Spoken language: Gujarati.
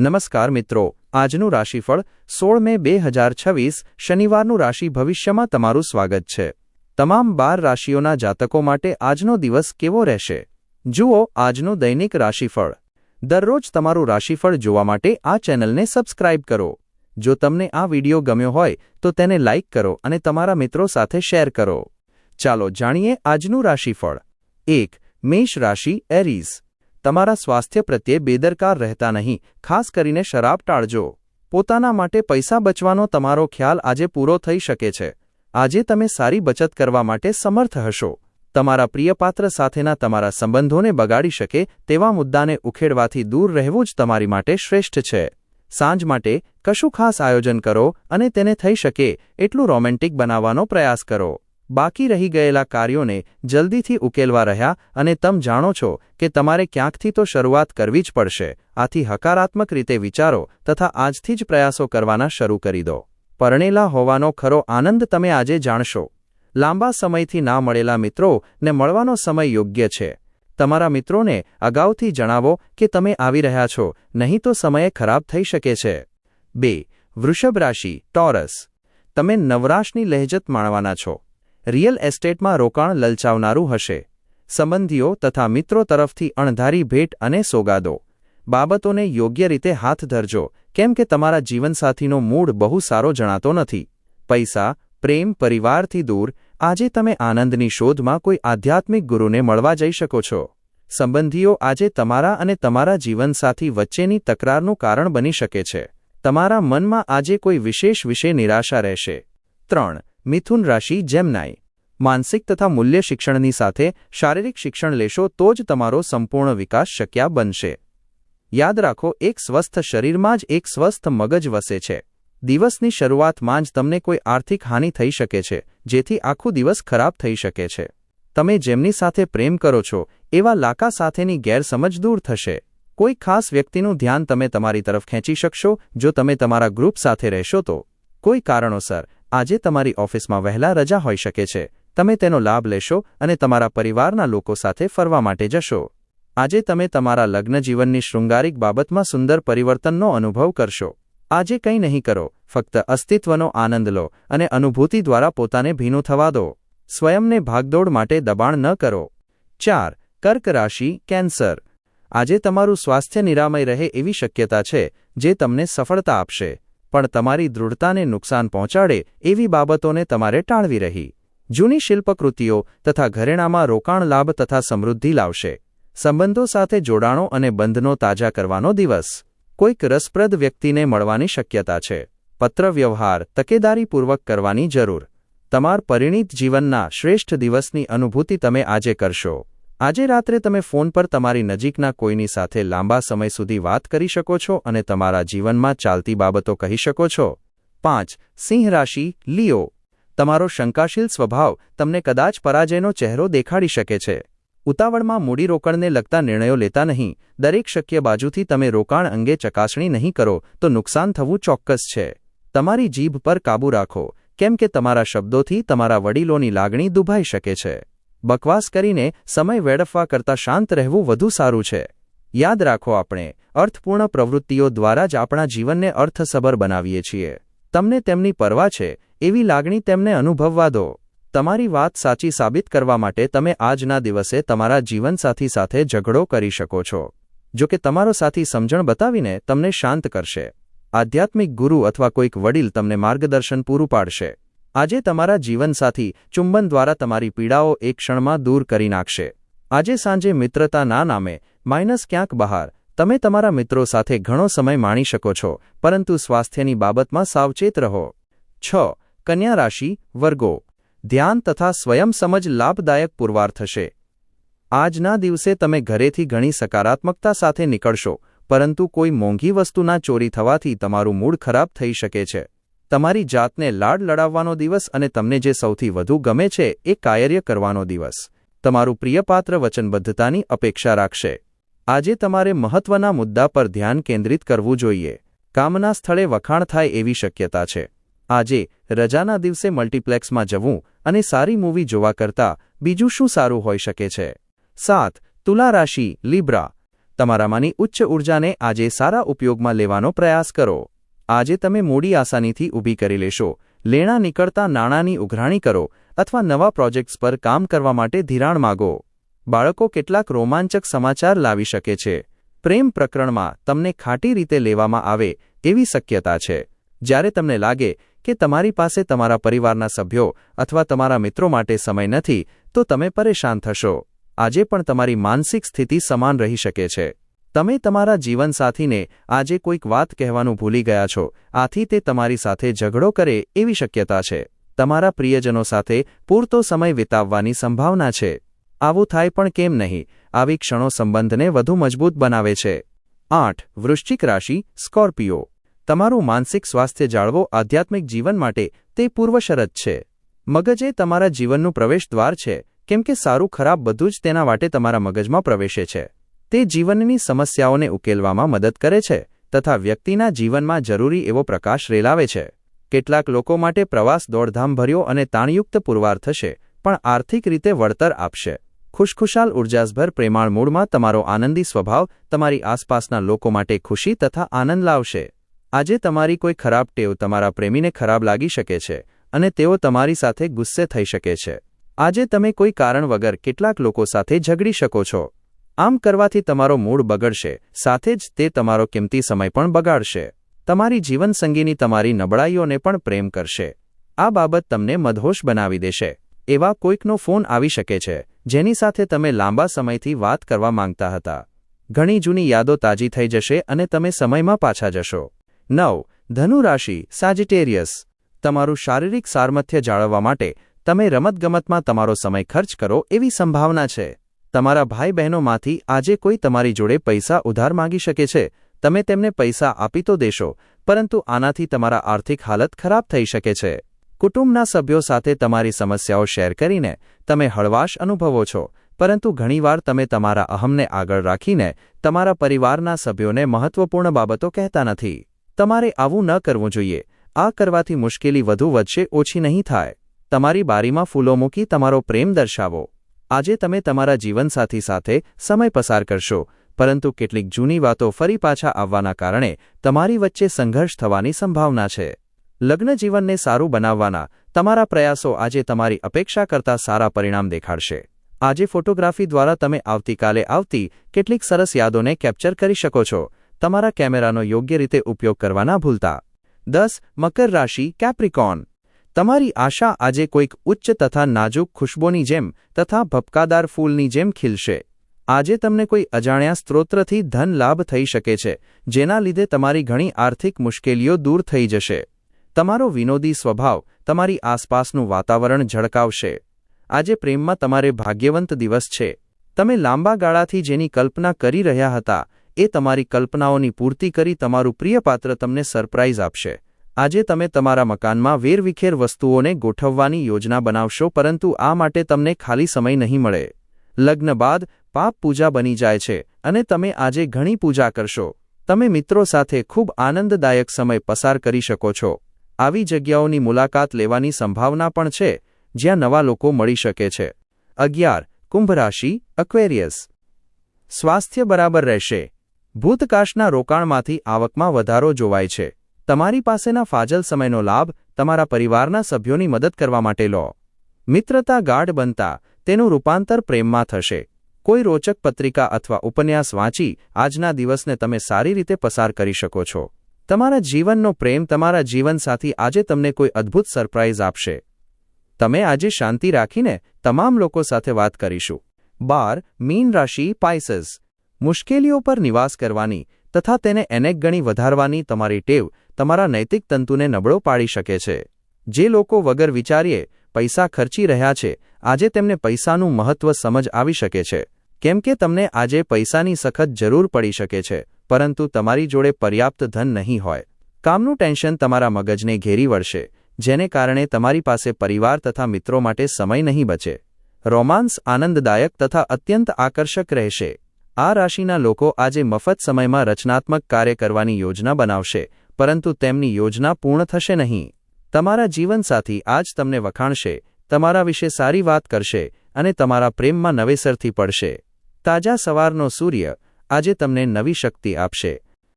નમસ્કાર મિત્રો, આજનું રાશિફળ 16 મે 2026 શનિવારનું રાશિ ભવિષ્યમાં તમારું સ્વાગત છે। તમામ 12 રાશિઓના જાતકો માટે આજનો દિવસ કેવો રહેશે? જુઓ આજનું દૈનિક રાશિફળ। દરરોજ તમારું રાશિફળ જોવા માટે આ ચેનલને સબસ્ક્રાઇબ કરો। જો તમને આ વિડિયો ગમ્યો હોય તો તેને લાઇક કરો અને તમારા મિત્રો સાથે શેર કરો। ચાલો જાણીએ આજનું રાશિફળ। 1. મેષ રાશિ એરીઝ। તમારા સ્વાસ્થ્ય પ્રત્યે બેદરકાર રહેતા નહીં, ખાસ કરીને શરાબ ટાળજો। પોતાના માટે પૈસા બચવાનો તમારો ખ્યાલ આજે પૂરો થઈ શકે છે। આજે તમે સારી બચત કરવા માટે સમર્થ હશો। તમારા પ્રિયપાત્ર સાથેના તમારા સંબંધોને બગાડી શકે તેવા મુદ્દાને ઉખેડવાથી દૂર રહેવું જ તમારી માટે શ્રેષ્ઠ છે। સાંજ માટે કશું ખાસ આયોજન કરો અને તેને થઈ શકે એટલું રોમેન્ટિક બનાવવાનો પ્રયાસ કરો। બાકી રહી ગયેલા કાર્યોને જલ્દીથી ઉકેલવા રહ્યા અને તમે જાણો છો કે તમારે ક્યાંકથી તો શરૂઆત કરવી જ પડશે। આથી હકારાત્મક રીતે વિચારો તથા આજથી જ પ્રયાસો કરવાના શરૂ કરી દો। પરણેલા હોવાનો ખરો આનંદ તમે આજે જાણશો। લાંબા સમયથી ના મળેલા મિત્રોને મળવાનો સમય યોગ્ય છે। તમારા મિત્રોને અગાઉથી જણાવો કે તમે આવી રહ્યા છો, નહીં તો સમય ખરાબ થઈ શકે છે। 2. વૃષભ રાશિ ટોરસ। તમે નવરાશની લહેજત માણવાના છો। રિયલ એસ્ટેટમાં રોકાણ લલચાવનારું હશે। સંબંધીઓ તથા મિત્રો તરફથી અણધારી ભેટ અને સોગાદો। બાબતોને યોગ્ય રીતે હાથ ધરજો, કેમ કે તમારા જીવનસાથીનો મૂડ બહુ સારો જણાતો નથી। પૈસા, પ્રેમ, પરિવારથી દૂર આજે તમે આનંદની શોધમાં કોઈ આધ્યાત્મિક ગુરુને મળવા જઈ શકો છો। સંબંધીઓ આજે તમારા અને તમારા જીવનસાથી વચ્ચેની તકરારનું કારણ બની શકે છે। તમારા મનમાં આજે કોઈ વિશેષ વિશે નિરાશા રહેશે। 3. મિથુન રાશિ જેમનાઈ। માનસિક તથા મૂલ્ય શિક્ષણની સાથે શારીરિક શિક્ષણ લેશો તો જ તમારો સંપૂર્ણ વિકાસ શક્ય બનશે। યાદ રાખો, એક સ્વસ્થ શરીરમાં જ એક સ્વસ્થ મગજ વસે છે। દિવસની શરૂઆતમાં જ તમને કોઈ આર્થિક હાનિ થઈ શકે છે, જેથી આખો દિવસ ખરાબ થઈ શકે છે। તમે જેમની સાથે પ્રેમ કરો છો એવા લાકા સાથેની ગેરસમજ દૂર થશે। કોઈ ખાસ વ્યક્તિનું ધ્યાન તમે તમારી તરફ ખેંચી શકશો જો તમે તમારા ગ્રુપ સાથે રહેશો તો। કોઈ કારણોસર આજે તમારી ઓફિસમાં વહેલા રજા હોઈ શકે છે। તમે તેનો લાભ લેશો અને તમારા પરિવારના લોકો સાથે ફરવા માટે જશો। આજે તમે તમારા લગ્ન જીવનની શૃંગારિક બાબતમાં સુંદર પરિવર્તનનો અનુભવ કરશો। આજે કંઈ નહીં કરો, ફક્ત અસ્તિત્વનો આનંદ લો અને અનુભૂતિ દ્વારા પોતાને ભીનું થવા દો। સ્વયંને ભાગદોડ માટે દબાણ ન કરો। 4. કર્ક રાશિ કેન્સર। આજે તમારું સ્વાસ્થ્ય નિરામય રહે એવી શક્યતા છે જે તમને સફળતા આપશે, પણ તમારી દૃઢતાને નુકસાન પહોંચાડે એવી બાબતોને તમારે ટાળવી રહી। જૂની શિલ્પકૃતિઓ તથા ઘરેણામાં રોકાણ લાભ તથા સમૃદ્ધિ લાવશે। સંબંધો સાથે જોડાણો અને બંધનો તાજા કરવાનો દિવસ। કોઈક રસપ્રદ વ્યક્તિને મળવાની શક્યતા છે। પત્ર વ્યવહાર તકેદારીપૂર્વક કરવાની જરૂર। તમારા પરિણીત જીવનના શ્રેષ્ઠ દિવસની અનુભૂતિ તમે આજે કરશો। આજે રાત્રે તમે ફોન પર તમારી નજીકના કોઈની સાથે લાંબા સમય સુધી વાત કરી શકો છો અને તમારા જીવનમાં ચાલતી બાબતો કહી શકો છો। 5. સિંહ રાશિ લિયો। તમારો શંકાશીલ સ્વભાવ તમને કદાચ પરાજયનો ચહેરો દેખાડી શકે છે। ઉતાવળમાં મૂડીરોકાણને લગતા નિર્ણયો લેતા નહીં। દરેક શક્ય બાજુથી તમે રોકાણ અંગે ચકાસણી નહીં કરો તો નુકસાન થવું ચોક્કસ છે। તમારી જીભ પર કાબૂ રાખો, કેમ કે તમારા શબ્દોથી તમારા વડીલોની લાગણી દુભાઈ શકે છે। બકવાસ કરીને સમય વેડફવા કરતાં શાંત રહેવું વધુ સારું છે। યાદ રાખો, આપણે અર્થપૂર્ણ પ્રવૃત્તિઓ દ્વારા જ આપણા જીવનને અર્થસભર બનાવીએ છીએ। તમને તેમની પરવા છે એવી લાગણી તેમને અનુભવવા દો। તમારી વાત સાચી સાબિત કરવા માટે તમે આજના દિવસે તમારા જીવનસાથી સાથે ઝઘડો કરી શકો છો। જો કે તમારો સાથી સમજણ બતાવીને તમને શાંત કરશે। આધ્યાત્મિક ગુરુ અથવા કોઈક વડીલ તમને માર્ગદર્શન પૂરું પાડશે। આજે તમારા જીવનસાથી ચુંબન દ્વારા તમારી પીડાઓ એક ક્ષણમાં દૂર કરી નાખશે। આજે સાંજે મિત્રતાના નામે ક્યાંક બહાર તમે તમારા મિત્રો સાથે ઘણો સમય માણી શકો છો, પરંતુ સ્વાસ્થ્યની બાબતમાં સાવચેત રહો। 6. કન્યા રાશિ વર્ગો। ધ્યાન તથા સ્વયંસમજ લાભદાયક પુરવાર થશે। આજના દિવસે તમે ઘરેથી ઘણી સકારાત્મકતા સાથે નીકળશો, પરંતુ કોઈ મોંઘી વસ્તુના ચોરી થવાથી તમારું મૂડ ખરાબ થઈ શકે છે। તમારી જાતને લાડ લડાવવાનો દિવસ અને તમને જે સૌથી વધુ ગમે છે એ કાર્ય કરવાનો દિવસ। તમારું પ્રિયપાત્ર વચનબદ્ધતાની અપેક્ષા રાખશે। આજે તમારે મહત્વના મુદ્દા પર ધ્યાન કેન્દ્રિત કરવું જોઈએ। કામના સ્થળે વખાણ થાય એવી શક્યતા છે। આજે રજાના દિવસે મલ્ટીપ્લેક્સમાં જવું અને સારી મૂવી જોવા કરતાં બીજું શું સારું હોઈ શકે છે। 7. તુલા રાશિ લિબ્રા। તમારામાંની ઉચ્ચ ઉર્જાને આજે સારા ઉપયોગમાં લેવાનો પ્રયાસ કરો. આજે તમે મૂડી આસાનીથી ઊભી કરી લેશો. લેણા નીકળતા નાણાંની ઉઘરાણી કરો અથવા નવા પ્રોજેક્ટ્સ પર કામ કરવા માટે ધિરાણ માગો. બાળકો કેટલાક રોમાંચક સમાચાર લાવી શકે છે. પ્રેમ પ્રકરણમાં તમને ખાટી રીતે લેવામાં આવે એવી શક્યતા છે. જ્યારે તમને લાગે કે તમારી પાસે તમારા પરિવારના સભ્યો અથવા તમારા મિત્રો માટે સમય નથી તો તમે પરેશાન થશો. આજે પણ તમારી માનસિક સ્થિતિ સમાન રહી શકે છે. તમે તમારા જીવનસાથીને આજે કોઈક વાત કહેવાનું ભૂલી ગયા છો, આથી તે તમારી સાથે ઝઘડો કરે એવી શક્યતા છે. તમારા પ્રિયજનો સાથે પૂરતો સમય વિતાવવાની સંભાવના છે. આવું થાય પણ કેમ નહીં, આવી ક્ષણો સંબંધને વધુ મજબૂત બનાવે છે. 8. વૃશ્ચિક રાશિ, સ્કોર્પિયો. તમારું માનસિક સ્વાસ્થ્ય જાળવો આધ્યાત્મિક જીવન માટે તે પૂર્વશરત છે. મગજ એ તમારા જીવનનું પ્રવેશદ્વાર છે, કેમ કે સારું ખરાબ બધું જ તેના માટે તમારા મગજમાં પ્રવેશે છે. તે જીવનની સમસ્યાઓને ઉકેલવામાં મદદ કરે છે તથા વ્યક્તિના જીવનમાં જરૂરી એવો પ્રકાશ રેલાવે છે. કેટલાક લોકો માટે પ્રવાસ દોડધામભર્યો અને તાણયુક્ત પુરવાર થશે, પણ આર્થિક રીતે વળતર આપશે. ખુશખુશાલ ઉર્જાસભર પ્રેમાળ મૂડમાં તમારો આનંદી સ્વભાવ તમારી આસપાસના લોકો માટે ખુશી તથા આનંદ લાવશે. આજે તમારી કોઈ ખરાબ ટેવ તમારા પ્રેમીને ખરાબ લાગી શકે છે અને તેઓ તમારી સાથે ગુસ્સે થઈ શકે છે. આજે તમે કોઈ કારણ વગર કેટલાક લોકો સાથે ઝઘડી શકો છો. આમ કરવાથી તમારો મૂડ બગડશે, સાથે જ તે તમારો કિંમતી સમય પણ બગાડશે. તમારી જીવનસંગીની તમારી નબળાઈઓને પણ પ્રેમ કરશે. આ બાબત તમને મદહોશ બનાવી દેશે. એવા કોઈકનો ફોન આવી શકે છે જેની સાથે તમે લાંબા સમયથી વાત કરવા માંગતા હતા. ઘણી જૂની યાદો તાજી થઈ જશે અને તમે સમયમાં પાછા જશો. 9. ધનુ રાશિ, સાજિટેરિયસ. તમારું શારીરિક સામર્થ્ય જાળવવા માટે તમે રમતગમતમાં તમારો સમય ખર્ચ કરો એવી સંભાવના છે. તમારા ભાઈ બહેનોમાંથી આજે કોઈ તમારી જોડે પૈસા ઉધાર માંગી શકે છે. તમે તેમને પૈસા આપી તો દેશો, પરંતુ આનાથી તમારા આર્થિક હાલત ખરાબ થઈ શકે છે. કુટુંબના સભ્યો સાથે તમારી સમસ્યાઓ શેર કરીને તમે હળવાશ અનુભવો છો, પરંતુ ઘણીવાર તમે તમારા અહમને આગળ રાખીને તમારા પરિવારના સભ્યોને મહત્વપૂર્ણ બાબતો કહેતા નથી. તમારે આવું ન કરવું જોઈએ. આ કરવાથી મુશ્કેલી વધુ વધશે, ઓછી નહીં થાય. તમારી બારીમાં ફૂલો મૂકી તમારો પ્રેમ દર્શાવો. આજે તમે તમારા જીવનસાથી સાથે સમય પસાર કરશો, પરંતુ કેટલીક જૂની વાતો ફરી પાછા આવવાના કારણે તમારી વચ્ચે સંઘર્ષ થવાની સંભાવના છે. લગ્ન જીવનને સારું બનાવવાના તમારા પ્રયાસો આજે તમારી અપેક્ષા કરતાં સારા પરિણામ દેખાડશે. આજે ફોટોગ્રાફી દ્વારા તમે આવતીકાલે આવતી કેટલીક સરસ યાદોને કેપ્ચર કરી શકો છો. તમારા કેમેરાનો યોગ્ય રીતે ઉપયોગ કરવા ના ભૂલતા. 10. મકર રાશિ, કેપ્રિકોર્ન. તમારી આશા આજે કોઈક ઉચ્ચ તથા નાજુક ખુશ્બોની જેમ તથા ભપકાદાર ફૂલની જેમ ખીલશે. આજે તમને કોઈ અજાણ્યા સ્ત્રોતથી ધન લાભ થઈ શકે છે, જેના લીધે તમારી ઘણી આર્થિક મુશ્કેલીઓ દૂર થઈ જશે. તમારો વિનોદી સ્વભાવ તમારી આસપાસનું વાતાવરણ ઝળકાવશે. આજે પ્રેમમાં તમારે ભાગ્યવંત દિવસ છે. તમે લાંબા ગાળાથી જેની કલ્પના કરી રહ્યા હતા એ તમારી કલ્પનાઓની પૂર્તિ કરી તમારું પ્રિય પાત્ર તમને સરપ્રાઇઝ આપશે. આજે તમે તમારા મકાનમાં વેરવિખેર વસ્તુઓને ગોઠવવાની યોજના બનાવશો, પરંતુ આ માટે તમને ખાલી સમય નહીં મળે. લગ્ન બાદ પાપ પૂજા બની જાય છે અને તમે આજે ઘણી પૂજા કરશો. તમે મિત્રો સાથે ખૂબ આનંદદાયક સમય પસાર કરી શકો છો. આવી જગ્યાઓની મુલાકાત લેવાની સંભાવના પણ છે જ્યાં નવા લોકો મળી શકે છે. 11. કુંભ રાશિ, એક્વેરિયસ. સ્વાસ્થ્ય બરાબર રહેશે. ભૂતકાળના રોકાણમાંથી આવકમાં વધારો જોવાય છે. તમારી પાસેના ફાજલ સમયનો લાભ તમારા પરિવારના સભ્યોની મદદ કરવા માટે લો. મિત્રતા ગાઢ બનતા તેનું રૂપાંતર પ્રેમમાં થશે. કોઈ રોચક પત્રિકા અથવા ઉપન્યાસ વાંચી આજના દિવસને તમે સારી રીતે પસાર કરી શકો છો. તમારા જીવનનો પ્રેમ તમારા જીવનસાથી આજે તમને કોઈ અદ્ભુત સરપ્રાઇઝ આપશે. તમે આજે શાંતિ રાખીને તમામ લોકો સાથે વાત કરીશું. 12. મીન રાશિ, પાઇસેસ. મુશ્કેલીઓ પર નિવાસ કરવાની તથા તેને અનેક ગણી વધારવાની તમારી ટેવ તમારા નૈતિક તંતુને નબળો પાડી શકે છે. જે લોકો વગર વિચાર્યે પૈસા ખર્ચી રહ્યા છે, આજે તેમને પૈસાનું મહત્વ સમજ આવી શકે છે. કેમ કે તમને આજે પૈસાની સખત જરૂર પડી શકે છે, પરંતુ તમારી જોડે પર્યાપ્ત ધન નહીં હોય. કામનું ટેન્શન તમારા મગજને ઘેરી વળશે, જેને કારણે તમારી પાસે પરિવાર તથા મિત્રો માટે સમય નહીં બચે. રોમાન્સ આનંદદાયક તથા અત્યંત આકર્ષક રહેશે. આ રાશિના લોકો આજે મફત સમયમાં રચનાત્મક કાર્ય કરવાની યોજના બનાવશે, પરંતુ તેમની યોજના પૂર્ણ થશે નહીં. તમારા જીવનસાથી આજ તમને વખાણશે, તમારા વિશે સારી વાત કરશે અને તમારા પ્રેમમાં નવેસરથી પડશે. તાજા સવારનો સૂર્ય આજે તમને નવી શક્તિ આપશે